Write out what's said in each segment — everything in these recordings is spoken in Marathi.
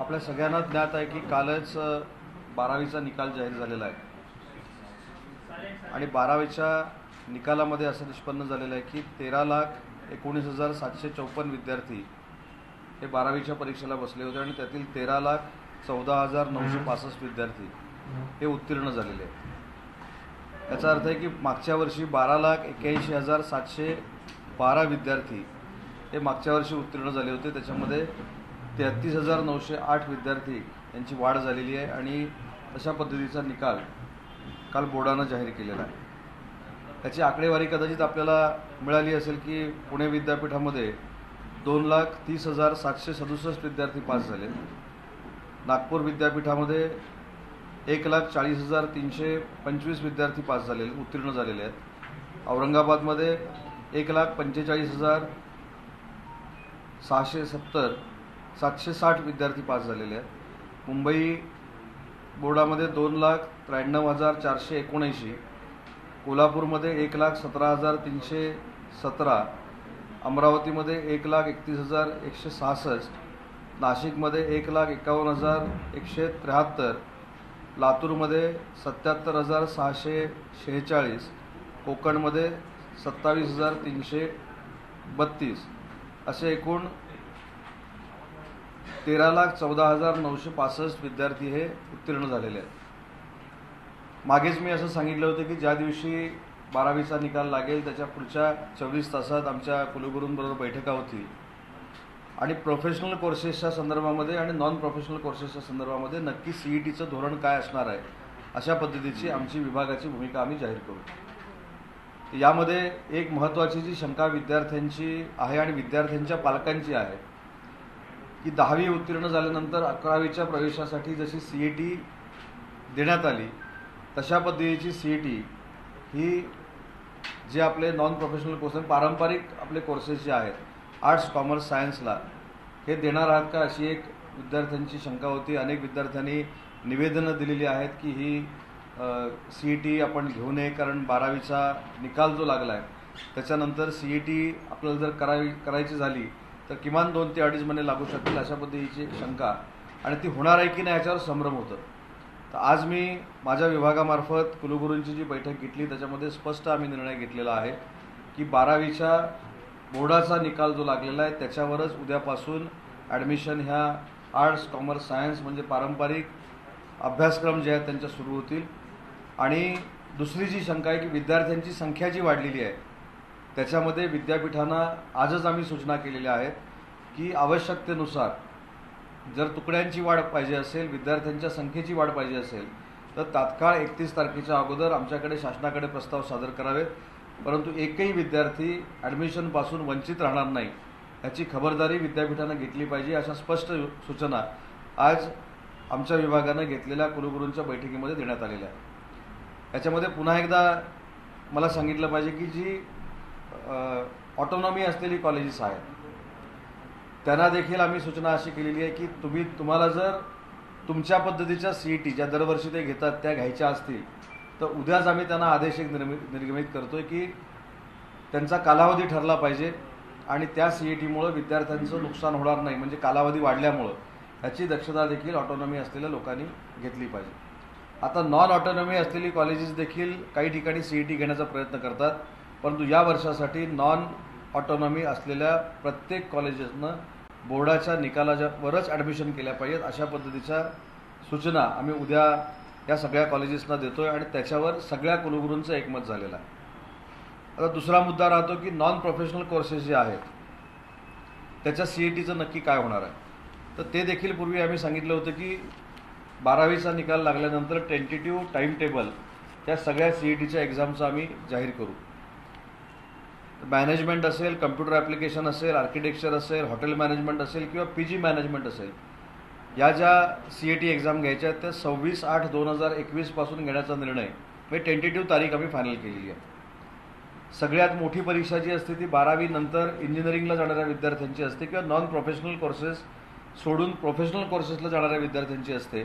आपल्या सगळ्यांना ज्ञात आहे की कालच 12वीचा निकाल जाहीर झालेला आहे आणि 12वीच्या निकालामध्ये असं निष्पन्न झालेलं आहे की 13,19,754 विद्यार्थी हे 12वीच्या परीक्षेला बसले होते आणि त्यातील 13,14,965 विद्यार्थी हे उत्तीर्ण झालेले आहेत. याचा अर्थ आहे की मागच्या वर्षी 12,81,712 विद्यार्थी हे मागच्या वर्षी उत्तीर्ण झाले होते. त्याच्यामध्ये 33,908 विद्यार्थी यांची वाढ झालेली आहे आणि अशा पद्धतीचा निकाल काल बोर्डानं जाहीर केलेला आहे. त्याची आकडेवारी कदाचित आपल्याला मिळाली असेल की पुणे विद्यापीठामध्ये 2,30,767 विद्यार्थी पास झाले. नागपूर विद्यापीठामध्ये 1,40,325 विद्यार्थी पास झालेले उत्तीर्ण झालेले आहेत. औरंगाबादमध्ये 1,45,760 विद्यार्थी पास झालेले आहेत. मुंबई बोर्डामध्ये 2,93,479. कोल्हापूरमध्ये 1,17,317. अमरावतीमध्ये 1,31,166. नाशिकमध्ये 1,51,173. लातूरमध्ये 77,646. कोकणमध्ये 27,332. असे एकूण 13,14,965 विद्यार्थी हे उत्तीर्ण झालेले आहेत. मागेच मी असं सांगितलं होतं की ज्या दिवशी 12वीचा निकाल लागेल त्याच्या पुढच्या 24 तासात आमच्या कुलगुरूंबरोबर बैठका होती आणि प्रोफेशनल कोर्सेसच्या संदर्भामध्ये आणि नॉन प्रोफेशनल कोर्सेसच्या संदर्भामध्ये नक्की CETचं धोरण काय असणार आहे अशा पद्धतीची आमची विभागाची भूमिका आम्ही जाहीर करू. यामध्ये एक महत्त्वाची जी शंका विद्यार्थ्यांची आहे आणि विद्यार्थ्यांच्या पालकांची आहे की 10वी उत्तीर्ण झाल्यानंतर 11वीच्या प्रवेशासाठी जशी CET देण्यात आली तशा पद्धतीची CET ही जे आपले नॉन प्रोफेशनल कोर्स पारंपरिक आपले कोर्सेस जे आहेत आर्ट्स कॉमर्स सायन्सला हे देणार आहात का अशी एक विद्यार्थ्यांची शंका होती. अनेक विद्यार्थ्यांनी निवेदनं दिलेली आहेत की ही CET आपण घेऊ नये कारण 12वीचा निकाल जो लागला आहे त्याच्यानंतर CET आपल्याला जर करायची झाली तर किमान 2 ते 2.5 महिने लागू शकतील अशा पद्धतीची शंका आणि ती होणार आहे की नाही याच्यावर संभ्रम होतं. तर आज मी माझ्या विभागामार्फत कुलगुरूंची जी बैठक घेतली त्याच्यामध्ये स्पष्ट आम्ही निर्णय घेतलेला आहे की 12वीच्या बोर्डाचा निकाल जो लागलेला आहे त्याच्यावरच उद्यापासून ॲडमिशन ह्या आर्ट्स कॉमर्स सायन्स म्हणजे पारंपरिक अभ्यासक्रम जे आहेत त्यांच्या सुरू होतील. आणि दुसरी जी शंका आहे की विद्यार्थ्यांची संख्या जी वाढलेली आहे त्याच्यामध्ये विद्यापीठांना आजच आम्ही सूचना केलेल्या आहेत की आवश्यकतेनुसार जर तुकड्यांची वाढ पाहिजे असेल विद्यार्थ्यांच्या संख्येची वाढ पाहिजे असेल तर तात्काळ 31 तारखेच्या अगोदर आमच्याकडे शासनाकडे प्रस्ताव सादर करावेत. परंतु एकही विद्यार्थी ॲडमिशनपासून वंचित राहणार नाही याची खबरदारी विद्यापीठानं घेतली पाहिजे अशा स्पष्ट सूचना आज आमच्या विभागानं घेतलेल्या कुलगुरूंच्या बैठकीमध्ये देण्यात आलेल्या आहेत. याच्यामध्ये पुन्हा एकदा मला सांगितलं पाहिजे की जी ऑटोनॉमी असलेली कॉलेजेस आहेत त्यांना देखील आम्ही सूचना अशी केलेली आहे की तुम्हाला जर तुमच्या पद्धतीच्या CET ज्या दरवर्षी ते घेतात त्या घ्यायच्या असतील तर उद्याच आम्ही त्यांना आदेश एक निर्गमित करतोय की त्यांचा कालावधी ठरला पाहिजे आणि त्या CETमुळे विद्यार्थ्यांचं नुकसान होणार नाही म्हणजे कालावधी वाढल्यामुळं याची दक्षता देखील ऑटोनॉमी असलेल्या लोकांनी घेतली पाहिजे. आता नॉन ऑटोनॉमी असलेली कॉलेजेस देखील काही ठिकाणी CET घेण्याचा प्रयत्न करतात परंतु या वर्षासाठी नॉन ऑटोनॉमी असलेल्या प्रत्येक कॉलेजेसनं बोर्डाच्या निकालावरच ॲडमिशन केल्या पाहिजेत अशा पद्धतीच्या सूचना आम्ही उद्या या सगळ्या कॉलेजेसना देतोय आणि त्याच्यावर सगळ्या कुलगुरूंचं एकमत झालेलं आहे. आता दुसरा मुद्दा राहतो की नॉन प्रोफेशनल कोर्सेस जे आहेत त्याच्या CETचं नक्की काय होणार आहे तर ते देखील पूर्वी आम्ही सांगितलं होतं की 12वीचा निकाल लागल्यानंतर टेंटेटिव्ह टाईम टेबल त्या सगळ्या CETच्या एक्झामचं आम्ही जाहीर करू. मॅनेजमेंट असेल कम्प्युटर ॲप्लिकेशन असेल आर्किटेक्चर असेल हॉटेल मॅनेजमेंट असेल किंवा PG मॅनेजमेंट असेल या ज्या CET एक्झाम घ्यायच्या आहेत त्या 26/8/2021 पासून घेण्याचा निर्णय म्हणजे टेंटेटिव्ह तारीख आम्ही फायनल केलेली आहे. सगळ्यात मोठी परीक्षा जी असते ती 12वी नंतर इंजिनिअरिंगला जाणाऱ्या विद्यार्थ्यांची असते किंवा नॉन प्रोफेशनल कोर्सेस सोडून प्रोफेशनल कोर्सेसला जाणाऱ्या विद्यार्थ्यांची असते.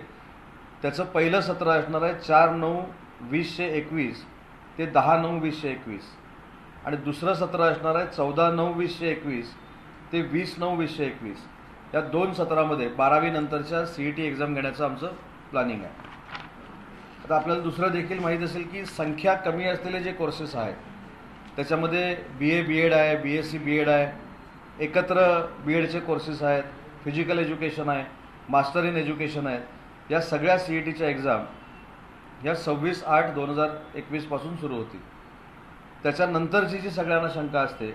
त्याचं पहिलं सत्र असणार आहे 4/9/2021 ते 10/9/2021 आणि दुसरं सत्र असणार आहे 14/9/2021 ते 20/9/2021 या 2 सत्रामध्ये 12वी नंतरच्या CET एक्झाम घेण्याचं आमचं प्लॅनिंग आहे. आता आपल्याला दुसरं देखील माहीत असेल की संख्या कमी असलेले जे कोर्सेस आहेत त्याच्यामध्ये BA BEd आहे, BSc BEd आहे, एकत्र BEdचे कोर्सेस आहेत, फिजिकल एज्युकेशन आहे, मास्टर इन एज्युकेशन आहेत. या सगळ्या CETच्या एक्झाम या 26/8/2021 पासून सुरू होतील. त्याच्यानंतरची जी सगळ्यांना शंका असते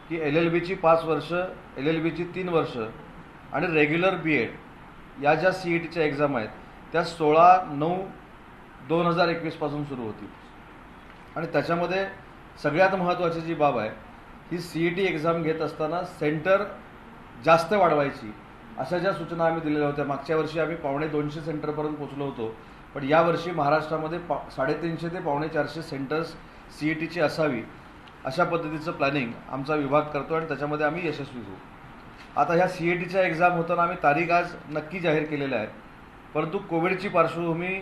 की LLBची 5 वर्ष, LLBची 3 वर्ष आणि रेग्युलर BEd या ज्या CETच्या एक्झाम आहेत त्या 16/9/2021 पासून सुरू होतील. आणि त्याच्यामध्ये सगळ्यात महत्त्वाची जी बाब आहे ही CET एक्झाम घेत असताना सेंटर जास्त वाढवायची अशा ज्या सूचना आम्ही दिलेल्या होत्या. मागच्या वर्षी आम्ही 250 सेंटरपर्यंत पोहोचलो होतो, पण यावर्षी महाराष्ट्रामध्ये 350 ते 450 सेंटर्स CETची असावी अशा पद्धतीचं प्लॅनिंग आमचा विभाग करतो आणि त्याच्यामध्ये आम्ही यशस्वी होऊ. आता ह्या CETच्या एक्झाम होताना आम्ही तारीख आज नक्की जाहीर केलेल्या आहेत, परंतु कोविडची पार्श्वभूमी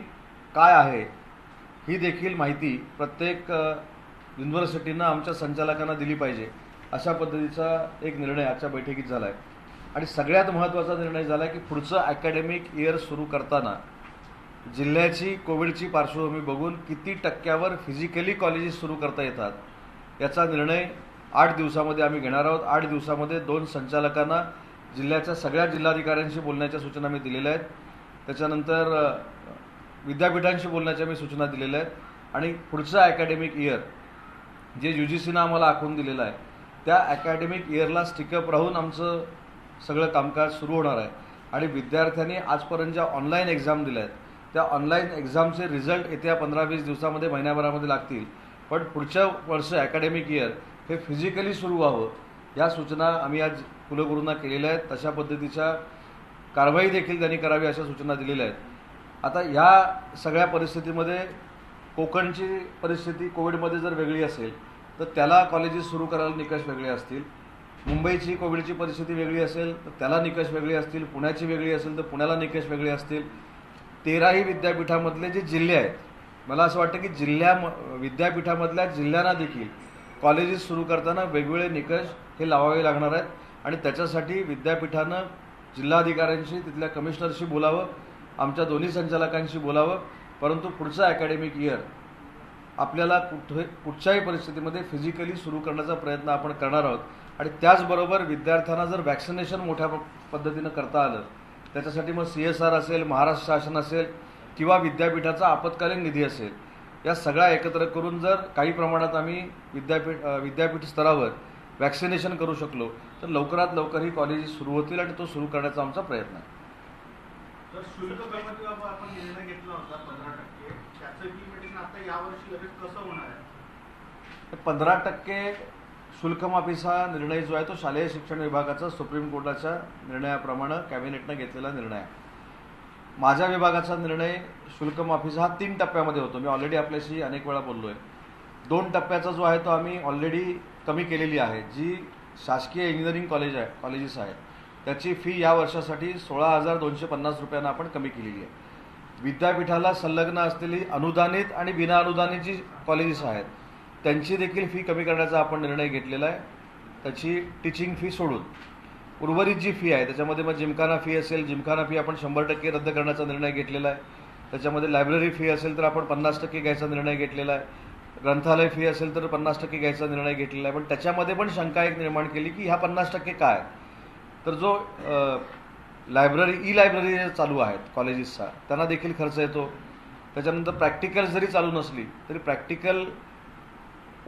काय आहे ही देखील माहिती प्रत्येक युनिव्हर्सिटीनं आमच्या संचालकांना दिली पाहिजे अशा पद्धतीचा एक निर्णय आजच्या बैठकीत झाला आहे. आणि सगळ्यात महत्त्वाचा निर्णय झाला आहे की पुढचं अकॅडमिक इयर सुरू करताना जिल्ह्याची कोविडची पार्श्वभूमी बघून किती टक्क्यावर फिजिकली कॉलेजेस सुरू करता येतात याचा निर्णय 8 दिवसामध्ये आम्ही घेणार आहोत. 8 दिवसामध्ये 2 संचालकांना जिल्ह्याच्या सगळ्या जिल्हाधिकाऱ्यांशी बोलण्याच्या सूचना मी दिलेल्या आहेत. त्याच्यानंतर विद्यापीठांशी बोलण्याच्या मी सूचना दिलेल्या आहेत. आणि पुढचं अकॅडमिक इयर जे UGCनं आम्हाला आखून दिलेलं आहे त्या अकॅडमिक इयरला स्टिकअप राहून आमचं सगळं कामकाज सुरू होणार आहे. आणि विद्यार्थ्यांनी आजपर्यंत ज्या ऑनलाईन एक्झाम दिल्या आहेत त्या ऑनलाईन एक्झामचे रिझल्ट येत्या 15-20 दिवसामध्ये, महिन्याभरामध्ये लागतील. पण पुढच्या वर्ष अकॅडमिक इयर हे फिजिकली सुरू व्हावं या सूचना आम्ही आज कुलगुरूंना केलेल्या आहेत. तशा पद्धतीच्या कारवाई देखील त्यांनी करावी अशा सूचना दिलेल्या आहेत. आता ह्या सगळ्या परिस्थितीमध्ये कोकणची परिस्थिती कोविडमध्ये जर वेगळी असेल तर त्याला कॉलेजेस सुरू करायला निकष वेगळे असतील. मुंबईची कोविडची परिस्थिती वेगळी असेल तर त्याला निकष वेगळे असतील. पुण्याची वेगळी असेल तर पुण्याला निकष वेगळे असतील. 13ही विद्यापीठामधले जे जिल्हे आहेत, मला असं वाटतं की विद्यापीठामधल्या जिल्ह्यांना देखील कॉलेजेस सुरू करताना वेगवेगळे निकष हे लावावे लागणार आहेत. आणि त्याच्यासाठी विद्यापीठानं जिल्हाधिकाऱ्यांशी, तिथल्या कमिशनरशी बोलावं, आमच्या दोन्ही संचालकांशी बोलावं. परंतु पुढचं अकॅडमिक इयर आपल्याला कुठच्याही परिस्थितीमध्ये फिजिकली सुरू करण्याचा प्रयत्न आपण करणार आहोत. आणि त्याचबरोबर विद्यार्थ्यांना जर वॅक्सिनेशन मोठ्या पद्धतीनं करता आलं त्याच्यासाठी मग CSR असेल, महाराष्ट्र शासन असेल किंवा विद्यापीठाचा आपत्कालीन निधी असेल, या सगळ्या एकत्र करून जर काही प्रमाणात आम्ही विद्यापीठ स्तरावर वॅक्सिनेशन करू शकलो तर लवकरात लवकर ही कॉलेजेस सुरू होतील आणि तो सुरू करण्याचा आमचा प्रयत्न आहे. तर शुल्क कपातीबाबत आपण निर्णय घेतला होता 15%, त्याचं इम्प्लिमेंटेशन आता यावर्षी लगेच कसं होणार आहे? 15% शुल्क माफीचा निर्णय जो आहे तो शालेय शिक्षण विभागाचा सुप्रीम कोर्टाच्या निर्णयाप्रमाणे कॅबिनेटनं घेतलेला निर्णय आहे. माझ्या विभागाचा निर्णय शुल्क माफीचा हा 3 टप्प्यामध्ये होतो. मी ऑलरेडी आपल्याशी अनेक वेळा बोललो आहे. 2 टप्प्याचा जो आहे तो आम्ही ऑलरेडी कमी केलेली आहे. जी शासकीय इंजिनिअरिंग कॉलेजेस आहेत त्याची फी या वर्षासाठी 16,250 रुपयांना आपण कमी केलेली आहे. विद्यापीठाला संलग्न असलेली अनुदानित आणि विनाअनुदानित जी कॉलेजेस आहेत त्यांची देखील फी कमी करण्याचा आपण निर्णय घेतलेला आहे. त्याची टीचिंग फी सोडून उर्वरित जी फी आहे त्याच्यामध्ये मग जिमखाना फी असेल, जिमखाना फी आपण 100% रद्द करण्याचा निर्णय घेतलेला आहे. त्याच्यामध्ये लायब्ररी फी असेल तर आपण 50% घ्यायचा निर्णय घेतलेला आहे. ग्रंथालय फी असेल तर 50% घ्यायचा निर्णय घेतलेला आहे. पण त्याच्यामध्ये पण शंका एक निर्माण केली की ह्या 50% काय, तर जो ई लायब्ररी चालू आहेत कॉलेजेसचा त्यांना देखील खर्च येतो. त्याच्यानंतर प्रॅक्टिकल जरी चालू नसली तरी प्रॅक्टिकल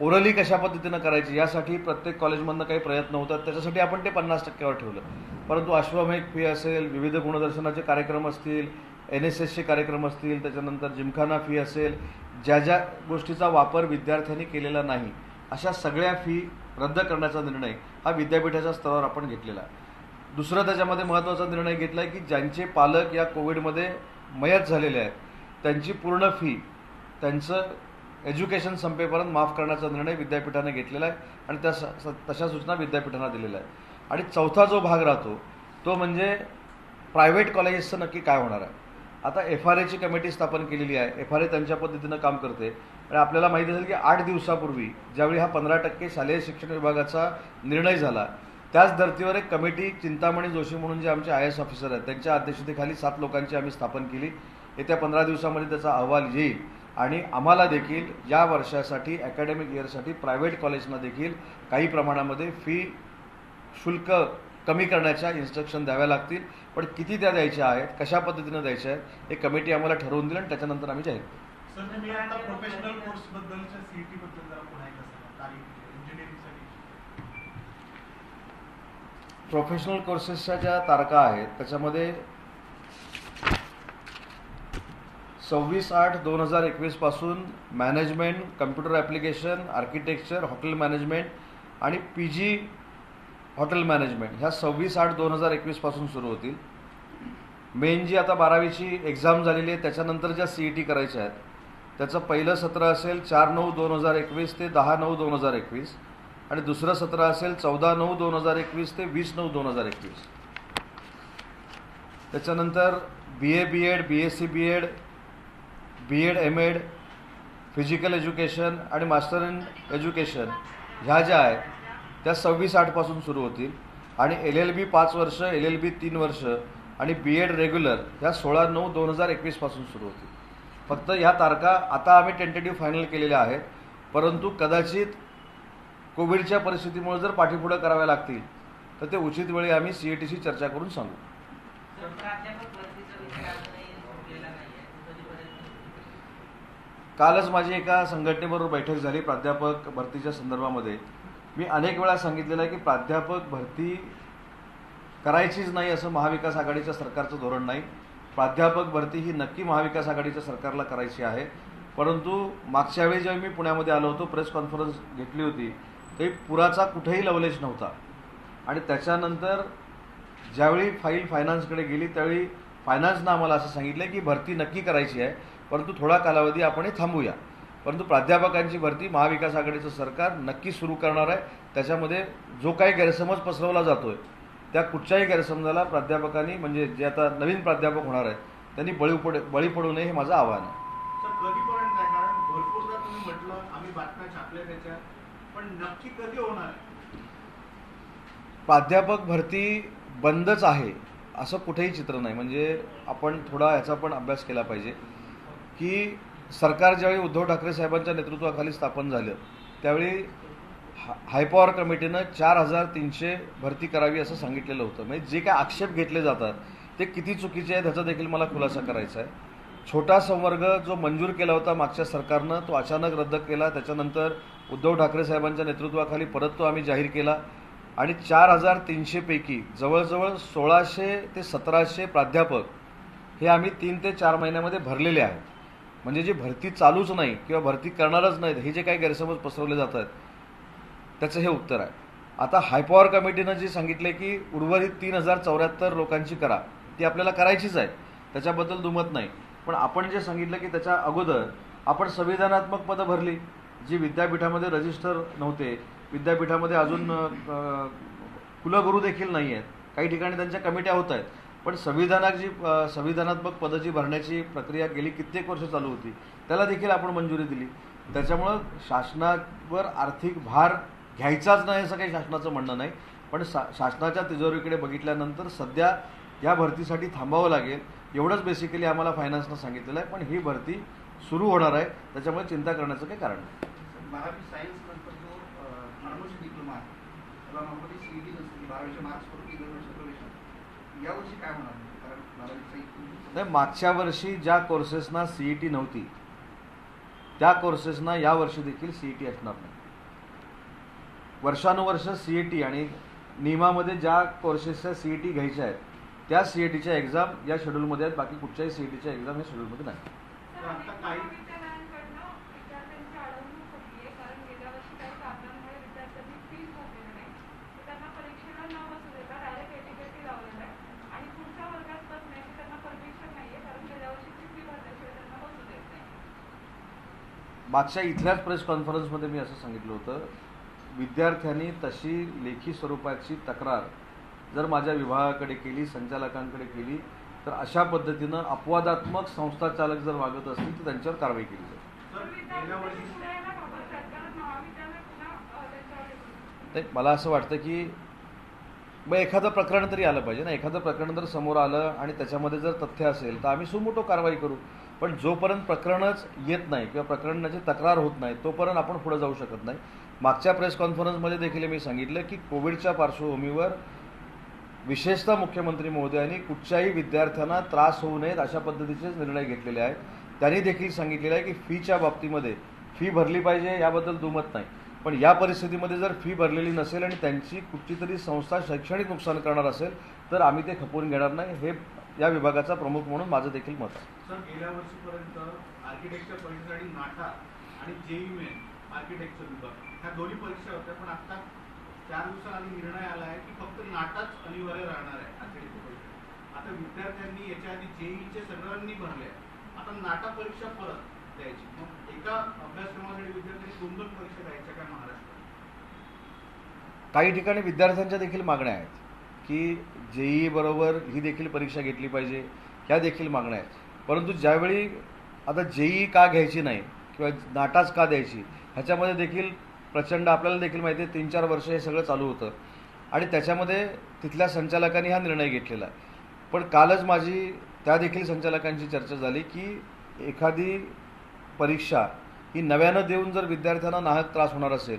ओरली कशा पद्धतीनं करायची यासाठी प्रत्येक कॉलेजमधनं काही प्रयत्न होतात. त्याच्यासाठी आपण ते 50%वर ठेवलं. परंतु अश्वमेध फी असेल, विविध गुणदर्शनाचे कार्यक्रम असतील, NSSचे कार्यक्रम असतील, त्याच्यानंतर जिमखाना फी असेल, ज्या ज्या गोष्टीचा वापर विद्यार्थ्यांनी केलेला नाही अशा सगळ्या फी रद्द करण्याचा निर्णय हा विद्यापीठाच्या स्तरावर आपण घेतलेला आहे. दुसरा त्याच्यामध्ये महत्त्वाचा निर्णय घेतला आहे की ज्यांचे पालक या कोविडमध्ये मयत झालेले आहेत त्यांची पूर्ण फी त्यांचं एज्युकेशन संपेपर्यंत माफ करण्याचा निर्णय विद्यापीठाने घेतलेला आहे आणि तशा सूचना विद्यापीठांना दिलेल्या आहेत. आणि चौथा जो भाग राहतो तो म्हणजे प्रायव्हेट कॉलेजेसचं नक्की काय होणार आहे. आता FRAची कमिटी स्थापन केलेली आहे. FRA त्यांच्या पद्धतीनं काम करते. आणि आपल्याला माहिती असेल की 8 दिवसापूर्वी ज्यावेळी हा 15% शालेय शिक्षण विभागाचा निर्णय झाला त्याच धर्तीवर एक कमिटी चिंतामणी जोशी म्हणून जे आमचे IAS ऑफिसर आहेत त्यांच्या अध्यक्षतेखाली 7 लोकांची आम्ही स्थापन केली. येत्या 15 दिवसामध्ये त्याचा अहवाल येईल आणि आम्हाला देखील या वर्षासाठी अकॅडमिक इयरसाठी प्रायव्हेट कॉलेजना देखील काही प्रमाणामध्ये शुल्क कमी करण्याच्या इन्स्ट्रक्शन द्याव्या लागतील. पण किती त्या द्यायच्या आहेत, कशा पद्धतीनं द्यायच्या आहेत हे कमिटी आम्हाला ठरवून दिलं आणि त्याच्यानंतर आम्ही जाहीर करू. सर, तुम्ही आता प्रोफेशनल कोर्स बद्दलच्या CET बद्दल जरा पुन्हा एकदा सांगा. इंजिनिअरिंगसाठी प्रोफेशनल कोर्सेसच्या ज्या तारखा आहेत त्याच्यामध्ये 26/8/2021 पासून management, computer application, architecture, hotel management आणि PG हॉटेल मॅनेजमेंट ह्या 26/8/2021 पासून सुरू होतील. मेन जी आता 12वीची एक्झाम झालेली आहे त्याच्यानंतर ज्या CET करायच्या आहेत त्याचं पहिलं सत्र असेल 4/9/2021 ते 10/9/2021 आणि दुसरं सत्र असेल 14/9/2021 ते 20/9/2021. त्याच्यानंतर BA BEd, BSc BEd, BEd MAd, physical education आणि मास्टर इन एज्युकेशन ह्या ज्या आहेत त्या 26/8 पासून सुरू होतील आणि LLB 5 वर्ष, LLB 3 वर्ष आणि BEd रेग्युलर ह्या 16/9/2021 पासून सुरू होतील. फक्त ह्या तारखा आता आम्ही टेंटेटिव्ह फायनल केलेल्या आहेत, परंतु कदाचित कोविडच्या परिस्थितीमुळे जर पाठीपुढे कराव्या लागतील तर ते उचित वेळी आम्ही CETशी चर्चा करून सांगू. कालच माझी एका संघटनेबरोबर बैठक झाली प्राध्यापक भरतीच्या संदर्भामध्ये. मी अनेक वेळा सांगितलेलं आहे की प्राध्यापक भरती करायचीच नाही असं महाविकास आघाडीच्या सरकारचं धोरण नाही. प्राध्यापक भरती ही नक्की महाविकास आघाडीच्या सरकारला करायची आहे. परंतु मागच्या वेळी जेव्हा मी पुण्यामध्ये आलो होतो, प्रेस कॉन्फरन्स घेतली होती, ते पुराचा कुठेही लवलेश नव्हता आणि त्याच्यानंतर ज्यावेळी फाईल फायनान्सकडे गेली त्यावेळी फायनान्सनं आम्हाला असं सांगितलं की भरती नक्की करायची आहे, परंतु थोडा कालावधी आपण हे थांबूया. परंतु प्राध्यापकांची भरती महाविकास आघाडीचं सरकार नक्की सुरू करणार आहे. त्याच्यामध्ये जो काही गैरसमज पसरवला जातोय त्या कुठच्याही गैरसमजाला प्राध्यापकांनी म्हणजे जे आता नवीन प्राध्यापक होणार आहेत त्यांनी बळी पडू नये हे माझं आव्हान आहे. सर, कधीपर्यंत आहे? कारण भरपूरदा तुम्ही म्हटलं, आम्ही बातम्या छापल्या त्याच्या, पण नक्की कधी होणार आहे? प्राध्यापक भरती बंदच आहे असं कुठेही चित्र नाही. म्हणजे आपण थोडा ह्याचा पण अभ्यास केला पाहिजे की सरकार ज्यावेळी उद्धव ठाकरे साहेबांच्या नेतृत्वाखाली स्थापन झालं त्यावेळी हायपॉवर कमिटीनं 4,300 भरती करावी असं सांगितलेलं होतं. म्हणजे जे काय आक्षेप घेतले जातात ते किती चुकीचे आहेत ह्याचा देखील मला खुलासा करायचा आहे. छोटा संवर्ग जो मंजूर केला होता मागच्या सरकारनं तो अचानक रद्द केला. त्याच्यानंतर उद्धव ठाकरे साहेबांच्या नेतृत्वाखाली परत तो आम्ही जाहीर केला आणि 4,300 पैकी जवळजवळ 1,600 ते 1,700 प्राध्यापक हे आम्ही 3 ते 4 महिन्यामध्ये भरलेले आहेत. म्हणजे जी भरती चालूच नाही किंवा भरती करणारच नाहीत हे जे काही गैरसमज पसरवले जात आहेत त्याचं हे उत्तर आहे. आता हायपॉवर कमिटीनं जे सांगितले की उर्वरित 3,074 लोकांची करा, ती आपल्याला करायचीच आहे, त्याच्याबद्दल दुमत नाही. पण आपण जे सांगितलं की त्याच्या अगोदर आपण संविधानात्मक पदं भरली जी विद्यापीठामध्ये रजिस्टर नव्हते, विद्यापीठामध्ये अजून कुलगुरू देखील नाही आहेत, काही ठिकाणी त्यांच्या कमिट्या होत आहेत, पण संविधानात्मक पदं जी भरण्याची प्रक्रिया गेली कित्येक वर्ष चालू होती त्याला देखील आपण मंजुरी दिली. त्याच्यामुळं शासनावर आर्थिक भार घ्यायचाच नाही असं काही शासनाचं म्हणणं नाही, पण शासनाच्या तिजोरीकडे बघितल्यानंतर सध्या या भरतीसाठी थांबावं लागेल एवढंच बेसिकली आम्हाला फायनान्सनं सांगितलेलं आहे. पण ही भरती सुरू होणार आहे, त्याच्यामुळे चिंता करण्याचं काही कारण नाही. 12वी सायन्स नंतर जो फार्मसी डिप्लोमा आहे त्याला नॉर्मली CET नसते, 12वीच्या मार्क्सवरून 2 वर्ष प्रवेश. यावर्षी काय होणार? कारण 12वीचा नाही, मागच्या वर्षी ज्या कोर्सेसना CET नव्हती त्या कोर्सेसना यावर्षी देखील CET असणार नाही. वर्षानुवर्ष CET आणि नियमामध्ये ज्या कोर्सेसच्या CET घ्यायच्या आहेत त्या CETच्या एक्झाम या शेड्यूलमध्ये आहेत, बाकी कुठच्याही CETच्या एक्झाम या शेड्यूलमध्ये नाही. आता काही मागच्या इथल्याच प्रेस कॉन्फरन्समध्ये मी असं सांगितलं होतं, विद्यार्थ्यांनी तशी लेखी स्वरूपाची तक्रार जर माझ्या विभागाकडे केली, संचालकांकडे केली तर अशा पद्धतीनं अपवादात्मक संस्थाचालक जर वागत असतील तर त्यांच्यावर कारवाई केली जाईल. नाही, मला असं वाटतं की मग एखादं प्रकरण तरी आलं पाहिजे ना. एखादं प्रकरण जर समोर आलं आणि त्याच्यामध्ये जर तथ्य असेल तर आम्ही सुमोटो कारवाई करू. पण जोपर्यंत प्रकरणच येत नाही किंवा प्रकरणाची तक्रार होत नाही तोपर्यंत आपण पुढे जाऊ शकत नाही. मागच्या प्रेस कॉन्फरन्समध्ये देखील मी सांगितलं की कोविडच्या पार्श्वभूमीवर विशेषतः मुख्यमंत्री महोदयांनी कुठच्याही विद्यार्थ्यांना त्रास होऊ नयेत अशा पद्धतीचे निर्णय घेतलेले आहेत. त्यांनी देखील सांगितलेलं आहे की फीच्या बाबतीमध्ये फी भरली पाहिजे याबद्दल दुमत नाही. पण या परिस्थितीमध्ये जर फी भरलेली नसेल आणि त्यांची कुठची तरी संस्था शैक्षणिक नुकसान करणार असेल तर आम्ही ते खपवून घेणार नाही. हे या विभागाचा प्रमुख म्हणून माझं देखील मत आहे. सर, गेल्या वर्षीपर्यंत आर्किटेक्चर परीक्षेसाठी नाटा आणि जेई मेन आर्किटेक्चर विभाग ह्या दोन्ही परीक्षा होत्या. पण आता 4 दिवसांनी निर्णय आला आहे की फक्त नाटाच अनिवार्य राहणार आहे आर्किटेक्चर परीक्षा. आता विद्यार्थ्यांनी याच्या आधी जेईचे सगळ्यांनी भरले आहे. आता नाटा परीक्षा परत द्यायची. मग एका अभ्यासक्रमासाठी विद्यार्थ्यांनी 2 परीक्षा द्यायच्या काय महाराष्ट्रात? काही ठिकाणी विद्यार्थ्यांच्या देखील मागण्या आहेत की जेई बरोबर ही देखील परीक्षा घेतली पाहिजे, ह्या देखील मागण्या आहेत. परंतु ज्यावेळी आता जेई का घ्यायची नाही किंवा नाटाच का द्यायची ह्याच्यामध्ये देखील प्रचंड आपल्याला देखील माहिती आहे 3-4 वर्ष हे सगळं चालू होतं आणि त्याच्यामध्ये तिथल्या संचालकांनी हा निर्णय घेतलेला आहे. पण कालच माझी त्या देखील संचालकांची चर्चा झाली की एखादी परीक्षा ही नव्यानं देऊन जर विद्यार्थ्यांना नाहक त्रास होणार असेल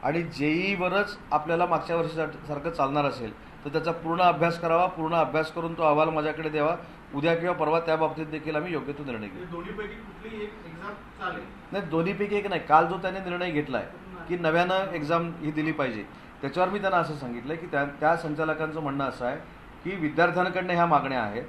आणि जेईवरच आपल्याला मागच्या वर्षीसारखं चालणार असेल तर त्याचा पूर्ण अभ्यास करावा. पूर्ण अभ्यास करून तो अहवाल माझ्याकडे द्यावा. उद्या किंवा परवा त्या बाबतीत देखील आम्ही योग्य तो निर्णय घेऊ. दोन्हीपैकी कुठली एक एक्झाम चालेल? नाही, दोन्हीपैकी एक नाही. काल जो त्याने निर्णय घेतला आहे की नव्यानं एक्झाम ही दिली पाहिजे त्याच्यावर मी त्यांना असं सांगितलं की त्या संचालकांचं म्हणणं असं आहे की विद्यार्थ्यांकडनं ह्या मागण्या आहेत.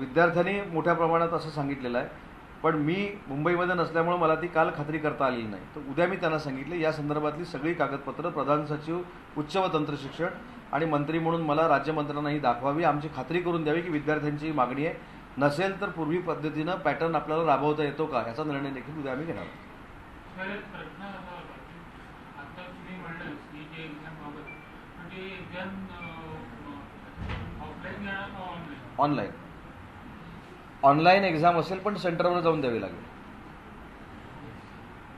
विद्यार्थ्यांनी मोठ्या प्रमाणात असं सांगितलेलं आहे. पण मी मुंबईमध्ये नसल्यामुळे मला ती काल खात्री करता आलेली नाही. तर उद्या मी त्यांना सांगितलं या संदर्भातली सगळी कागदपत्रं प्रधान सचिव उच्च व तंत्र शिक्षण आणि मंत्री म्हणून मला राज्यमंत्र्यांनाही दाखवावी. आमची खात्री करून द्यावी की विद्यार्थ्यांची मागणी आहे. नसेल तर पूर्वी पद्धतीनं पॅटर्न आपल्याला राबवता येतो का याचा निर्णय देखील उद्या आम्ही घेणार आहोत. ऑनलाईन एक्झाम असेल पण सेंटरवर जाऊन द्यावी लागेल.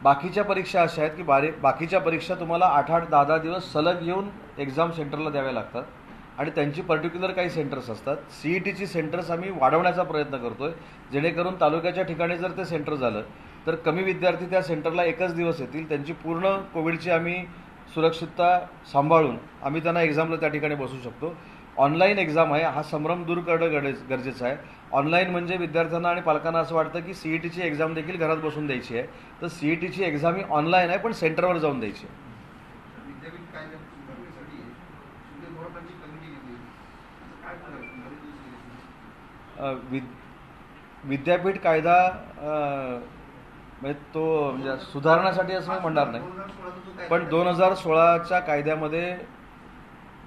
बाकीच्या परीक्षा अशा आहेत की बाकीच्या परीक्षा तुम्हाला 8-8, 10-10 दिवस सलग येऊन एक्झाम सेंटरला द्याव्या लागतात आणि त्यांची पर्टिक्युलर काही सेंटर्स असतात. CETची सेंटर्स आम्ही वाढवण्याचा प्रयत्न करतोय जेणेकरून तालुक्याच्या ठिकाणी जर ते सेंटर झालं तर कमी विद्यार्थी त्या सेंटरला एकच दिवस येतील. त्यांची पूर्ण कोविडची आम्ही सुरक्षितता सांभाळून आम्ही त्यांना एक्झामला त्या ठिकाणी बसू शकतो. ऑनलाईन एक्झाम आहे हा संभ्रम दूर करणं गरजेचं आहे. ऑनलाईन म्हणजे विद्यार्थ्यांना आणि पालकांना असं वाटतं की CETची एक्झाम देखील घरात बसून द्यायची आहे. तर CETची एक्झाम ही ऑनलाईन आहे पण सेंटरवर जाऊन द्यायची आहे. विद्यापीठ कायद्या सुधारणेसाठी सुप्रीम कोर्टाची कमिटी घेतली. काय करायचं? विद्यापीठ कायदा म्हणजे तो म्हणजे सुधारण्यासाठी असं मी म्हणणार नाही. पण 2016च्या कायद्यामध्ये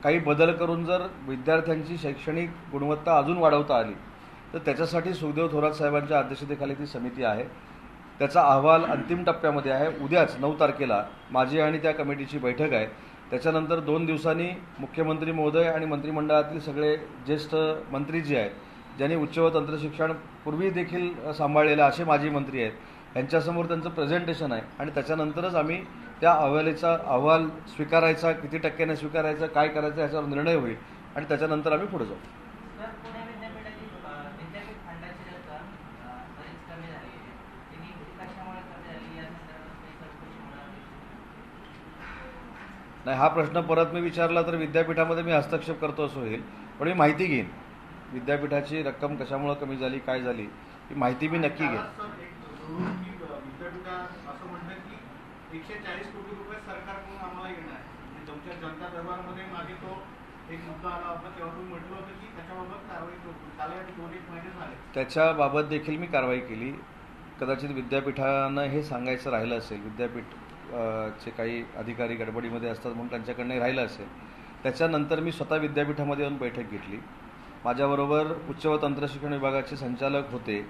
काही बदल करून जर विद्यार्थ्यांची शैक्षणिक गुणवत्ता अजून वाढवता आली तर त्याच्यासाठी सुखदेव थोरात साहेबांच्या अध्यक्षतेखाली ती समिती आहे. त्याचा अहवाल अंतिम टप्प्यामध्ये आहे. उद्याच 9 तारखेला माझी आणि त्या कमिटीची बैठक आहे. त्याच्यानंतर 2 दिवसांनी मुख्यमंत्री महोदय आणि मंत्रिमंडळातील सगळे ज्येष्ठ मंत्री जे आहेत ज्यांनी उच्च व तंत्रशिक्षण पूर्वी देखील सांभाळलेलं असे माजी मंत्री आहेत यांच्यासमोर त्यांचं प्रेझेंटेशन आहे आणि त्याच्यानंतरच आम्ही त्या अहवाल स्वीकारायचा, किती टक्क्याने स्वीकारायचा, काय करायचं ह्याच्यावर निर्णय होईल आणि त्याच्यानंतर आम्ही पुढे जाऊ. नाही, हा प्रश्न परत मी विचारला तर विद्यापीठामध्ये मी हस्तक्षेप करतो असं होईल. पण मी माहिती घेईन विद्यापीठाची रक्कम कशामुळे कमी झाली, काय झाली ही माहिती मी नक्की घेईन. विद्यापीठा असं म्हणतात की 140 कोटी रुपये सरकारकडून आम्हाला येणार आहे. तुमच्या जनता दरबारमध्ये मागे तो एक मुद्दा आला होता तेव्हा तुम्ही म्हटलं होतं की त्याच्याबाबत कारवाई काल 2-1 महिने झाले. त्याच्याबाबत देखील मी कारवाई केली. कदाचित विद्यापीठानं हे सांगायचं राहिलं असेल. विद्यापीठचे काही अधिकारी गडबडीमध्ये असतात म्हणून त्यांच्याकडनं राहिलं असेल. त्याच्यानंतर मी स्वतः विद्यापीठामध्ये येऊन बैठक घेतली. माझ्याबरोबर उच्च व तंत्रशिक्षण विभागाचे संचालक होते.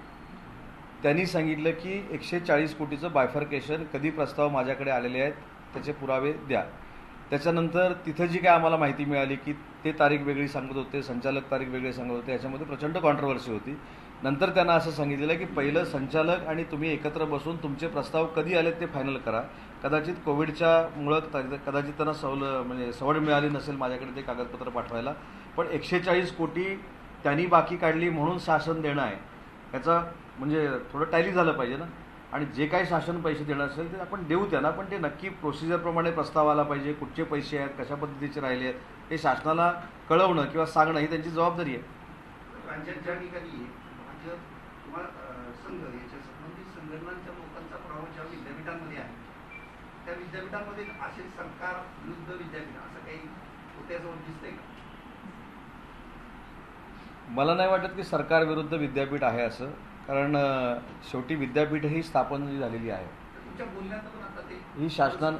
त्यांनी सांगितलं की 140 कोटीचं बायफर्केशन कधी प्रस्ताव माझ्याकडे आलेले आहेत त्याचे पुरावे द्या. त्याच्यानंतर तिथं जी काय आम्हाला माहिती मिळाली की ते तारीख वेगळी सांगत होते, संचालक तारीख वेगळी सांगत होते, याच्यामध्ये प्रचंड कॉन्ट्रोवर्सी होती. नंतर त्यांना असं सांगितलेलं की पहिलं संचालक आणि तुम्ही एकत्र बसून तुमचे प्रस्ताव कधी आलेत ते फायनल करा. कदाचित कोविडच्यामुळं कदाचित त्यांना म्हणजे सवड मिळाली नसेल माझ्याकडे ते कागदपत्र पाठवायला, पण 140 कोटी त्यांनी बाकी काढली म्हणून शासन देणं आहे याचा म्हणजे थोडं टॅली झालं पाहिजे ना. आणि जे काही शासन पैसे देणार असेल ते आपण देऊ त्यांना, पण ते नक्की प्रोसिजरप्रमाणे प्रस्ताव आला पाहिजे, कुठचे पैसे आहेत, कशा पद्धतीचे राहिले आहेत हे शासनाला कळवणं किंवा सांगणं ही त्यांची जबाबदारी आहे. राज्यात ज्या ठिकाणी भाजप किंवा संघ याच्या संबंधित संघटनांच्या लोकांचा प्रभाव ज्या विद्यापीठांमध्ये आहे त्या विद्यापीठांमध्ये असे सरकार विरुद्ध विद्यापीठ असं काही होत्याजवळ दिसतंय का? मला नाही वाटत की सरकार विरुद्ध विद्यापीठ आहे असं, कारण शेवटी विद्यापीठ ही स्थापन झालेली आहे. तुमच्या बोलण्यातून आता ते ही शासनानं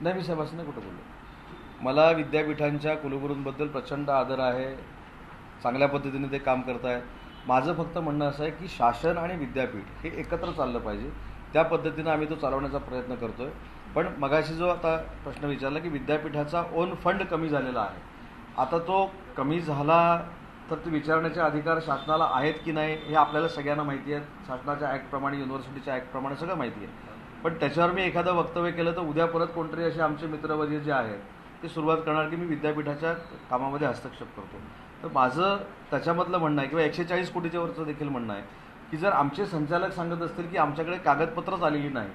नाही, मी साहेबांना नाही कुठं बोललो. मला विद्यापीठांच्या कुलगुरूंबद्दल प्रचंड आदर आहे, चांगल्या पद्धतीने ते काम करत आहेत. माझं फक्त म्हणणं असं आहे की शासन आणि विद्यापीठ हे एकत्र चाललं पाहिजे, त्या पद्धतीनं आम्ही तो चालवण्याचा प्रयत्न करतो आहे. पण मगाशी जो आता प्रश्न विचारला की विद्यापीठाचा ओन फंड कमी झालेला आहे, आता तो कमी झाला तर ते विचारण्याचे अधिकार शासनाला आहेत की नाही हे आपल्याला सगळ्यांना माहिती आहे. शासनाच्या ॲक्टप्रमाणे, युनिव्हर्सिटीच्या ॲक्टप्रमाणे सगळं माहिती आहे. पण त्याच्यावर मी एखादं वक्तव्य केलं तर उद्या परत कोणतरी असे आमचे मित्रवर्य जे आहेत ते सुरुवात करणार की मी विद्यापीठाच्या कामामध्ये हस्तक्षेप करतो. तर माझं त्याच्यामधलं म्हणणं आहे किंवा 140 कोटीच्या वरचं देखील म्हणणं आहे की जर आमचे संचालक सांगत असतील की आमच्याकडे कागदपत्रच आलेली नाही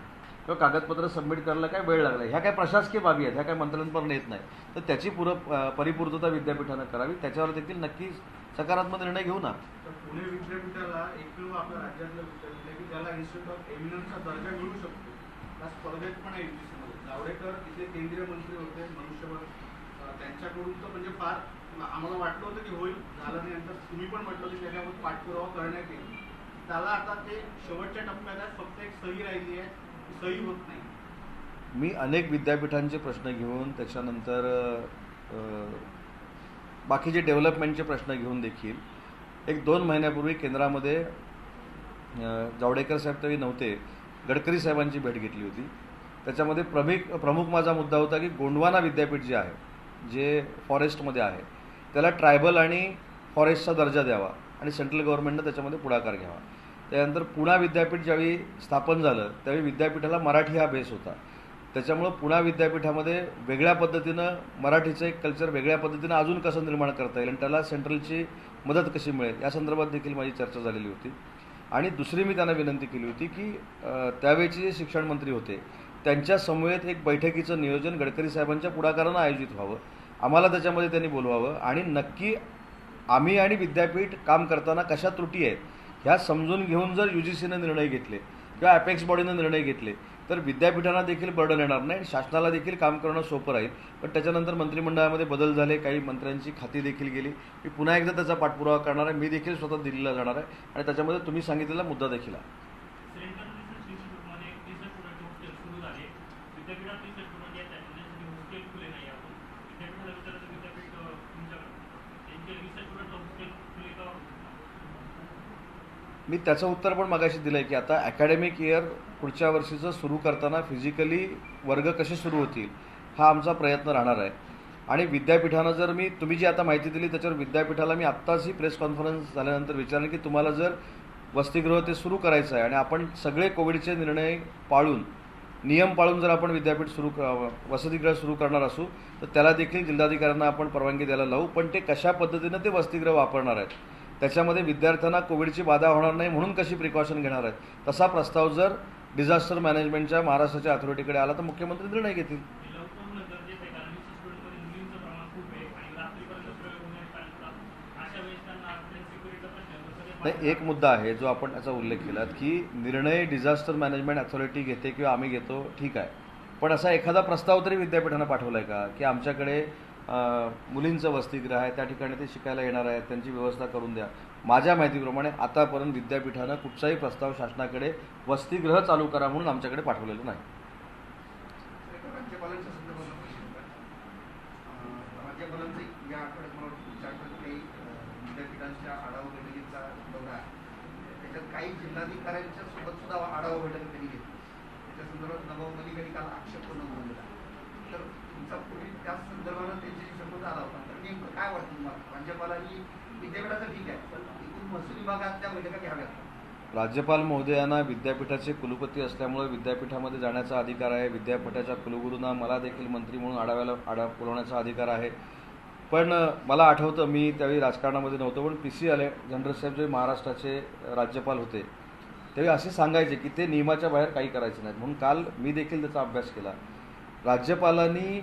किंवा कागदपत्र सबमिट करायला काय वेळ लागला, ह्या काय प्रशासकीय बाबी आहेत, ह्या काय मंत्र्यांपर्यंत येत नाही, तर त्याची परिपूर्तता विद्यापीठानं करावी. त्याच्यावर देखील नक्की सकारात्मक निर्णय घेऊ ना. तर पुणे विद्यापीठाला एकमेव आपल्या राज्यातलं विद्यापीठ आहे की ज्याला इन्स्टिट्यूट ऑफ एमिनन्सचा दर्जा मिळू शकतो. त्या स्पर्धेत पण आहे UGC मध्ये. जावडेकर इथे केंद्रीय मंत्री होते मनुष्यबळ, त्यांच्याकडून तर म्हणजे फार आम्हाला वाटलं होतं की होईल, झालं नाही. नंतर तुम्ही पण म्हटलं होतं की त्याच्यावर पाठपुरावा करण्यात येईल. त्याला आता ते शेवटच्या टप्प्यात आहे, फक्त एक सही राहिली आहे, ती सही होत नाही. मी अनेक विद्यापीठांचे प्रश्न घेऊन त्याच्यानंतर बाकीचे डेव्हलपमेंटचे प्रश्न घेऊन देखील 1-2 महिन्यापूर्वी केंद्रामध्ये जावडेकर साहेब तरी नव्हते, गडकरी साहेबांची भेट घेतली होती. त्याच्यामध्ये प्रमुख माझा मुद्दा होता की गोंडवाना विद्यापीठ जे आहे, जे फॉरेस्टमध्ये आहे, त्याला ट्रायबल आणि फॉरेस्टचा दर्जा द्यावा आणि सेंट्रल गव्हर्नमेंटनं त्याच्यामध्ये पुढाकार घ्यावा. त्यानंतर पुणा विद्यापीठ ज्यावेळी स्थापन झालं त्यावेळी विद्यापीठाला मराठी हा बेस होता. त्याच्यामुळं पुणा विद्यापीठामध्ये वेगळ्या पद्धतीनं मराठीचं एक कल्चर वेगळ्या पद्धतीनं अजून कसं निर्माण करता येईल आणि त्याला सेंट्रलची मदत कशी मिळेल या संदर्भात देखील माझी चर्चा झालेली होती. आणि दुसरी मी त्यांना विनंती केली होती की त्यावेळेचे जे शिक्षण मंत्री होते त्यांच्या समवेत एक बैठकीचं नियोजन गडकरी साहेबांच्या पुढाकारानं आयोजित व्हावं, आम्हाला त्याच्यामध्ये त्यांनी बोलवावं आणि नक्की आम्ही आणि विद्यापीठ काम करताना कशा त्रुटी आहेत ह्या समजून घेऊन जर UGCनं निर्णय घेतले किंवा अपेक्स बॉडीनं निर्णय घेतले तर विद्यापीठांना देखील बर्डन येणार नाही आणि शासनाला देखील काम करणं सोपं राहील. पण त्याच्यानंतर मंत्रिमंडळामध्ये बदल झाले, काही मंत्र्यांची खाती देखील गेली. मी पुन्हा एकदा त्याचा पाठपुरावा करणार आहे, मी देखील स्वतः दिल्लीला जाणार आहे आणि त्याच्यामध्ये तुम्ही सांगितलेला मुद्दा देखील आहे. मी त्याचं उत्तर पण मगाशी दिलं आहे की आता अकॅडमिक इयर पुढच्या वर्षीचं सुरू करताना फिजिकली वर्ग कसे सुरू होतील हा आमचा प्रयत्न राहणार आहे. आणि विद्यापीठानं तुम्ही जी आता माहिती दिली त्याच्यावर विद्यापीठाला मी आत्ताच ही प्रेस कॉन्फरन्स झाल्यानंतर विचारलं की तुम्हाला जर वसतिगृह ते सुरू करायचं आहे आणि आपण सगळे कोविडचे निर्णय पाळून नियम पाळून जर आपण विद्यापीठ वसतिगृह सुरू करणार असू तर त्याला देखील जिल्हाधिकाऱ्यांना आपण परवानगी द्यायला लावू. पण ते कशा पद्धतीनं ते वसतिगृह वापरणार आहेत, त्याच्यामध्ये विद्यार्थ्यांना कोविडची बाधा होणार नाही म्हणून कशी प्रिकॉशन घेणार आहेत, तसा प्रस्ताव जर डिझास्टर मॅनेजमेंटच्या महाराष्ट्राच्या अथॉरिटीकडे आला तर मुख्यमंत्री निर्णय घेतील. नाही, एक मुद्दा आहे जो आपण याचा उल्लेख केलात की निर्णय डिझास्टर मॅनेजमेंट अथॉरिटी घेते किंवा आम्ही घेतो, ठीक आहे. पण असा एखादा प्रस्ताव तरी विद्यापीठानं पाठवला आहे का की आमच्याकडे मुलींचं वसतिगृह आहे, त्या ठिकाणी ते शिकायला येणार आहेत, त्यांची व्यवस्था करून द्या. माझ्या माहितीप्रमाणे आतापर्यंत विद्यापीठानं कुठचाही प्रस्ताव शासनाकडे वसतिगृह चालू करा म्हणून आमच्याकडे पाठवलेलं नाही. राज्यपालांच्या संदर्भात प्रश्न होता. राज्यपालांचं या आठवड्यात मला वाटतं पुढच्या आठवड्यात काही विद्यापीठांच्या आढावा बैठकीचा दौरा आहे. त्याच्यात काही जिल्हाधिकाऱ्यांच्या सोबत सुद्धा आढावा बैठक त्यांनी घेतली. त्याच्या संदर्भात नवाब मलिकांनी काल आक्षेप पण नोंदवला. तर तुमचा पूर्वी त्या संदर्भानं त्यांच्याशी संबंध आला होता. तर नेमकं काय वाटतं तुम्हाला? राज्यपालांनी विद्यापीठाचं ठीक आहे पण एकूण महसूल विभागातल्या बैठका घ्याव्यात. राज्यपाल महोदयांना विद्यापीठाचे कुलपती असल्यामुळे विद्यापीठामध्ये जाण्याचा अधिकार आहे. विद्यापीठाच्या कुलगुरूंना मला देखील मंत्री म्हणून आढावा बोलवण्याचा अधिकार आहे. पण मला आठवतं, मी त्यावेळी राजकारणामध्ये नव्हतो, पण PC जनरल साहेब जे महाराष्ट्राचे राज्यपाल होते त्यावेळी असे सांगायचे की ते नियमाच्या बाहेर काही करायचं नाही. म्हणून काल मी देखील त्याचा अभ्यास केला. राज्यपालांनी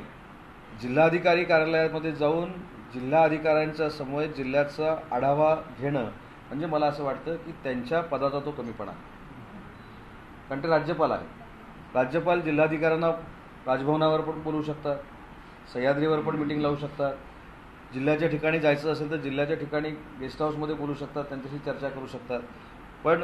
जिल्हाधिकारी कार्यालयामध्ये जाऊन जिल्हा अधिकाऱ्यांच्या समवेत जिल्ह्याचा आढावा घेणं म्हणजे मला असं वाटतं की त्यांच्या पदाचा तो कमीपणा, कारण ते राज्यपाल आहे. राज्यपाल जिल्हाधिकाऱ्यांना राजभवनावर पण बोलवू शकतात, सह्याद्रीवर पण मिटिंग लावू शकतात, जिल्ह्याच्या ठिकाणी जायचं असेल तर जिल्ह्याच्या ठिकाणी गेस्ट हाऊसमध्ये बोलू शकतात, त्यांच्याशी चर्चा करू शकतात. पण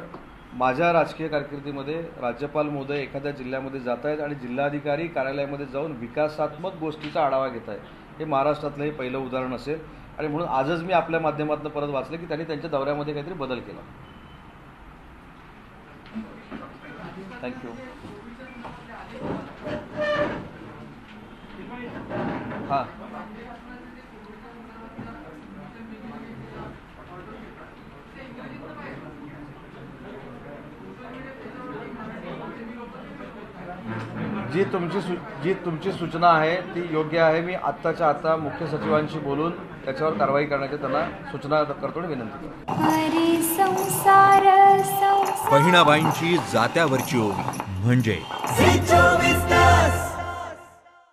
माझ्या राजकीय कारकिर्दीमध्ये राज्यपाल महोदय एखाद्या जिल्ह्यामध्ये जात आहेत आणि जिल्हाधिकारी कार्यालयामध्ये जाऊन विकासात्मक गोष्टीचा आढावा घेत आहे, हे महाराष्ट्रातलं हे पहिलं उदाहरण असेल. आणि म्हणून आजच मी आपल्या माध्यमातून परत वाचलं की त्यांनी त्यांच्या दौऱ्यामध्ये काहीतरी बदल केला. थँक्यू. हां, जी तुमची सूचना आहे ती योग्य आहे. मी आत्ताच्या आत्ता मुख्य सचिवांशी बोलून त्याच्यावर कारवाई करण्याची त्यांना सूचना करतो आणि विनंती करतो. बहिणाबाईंची जात्यावरची ओवी म्हणजे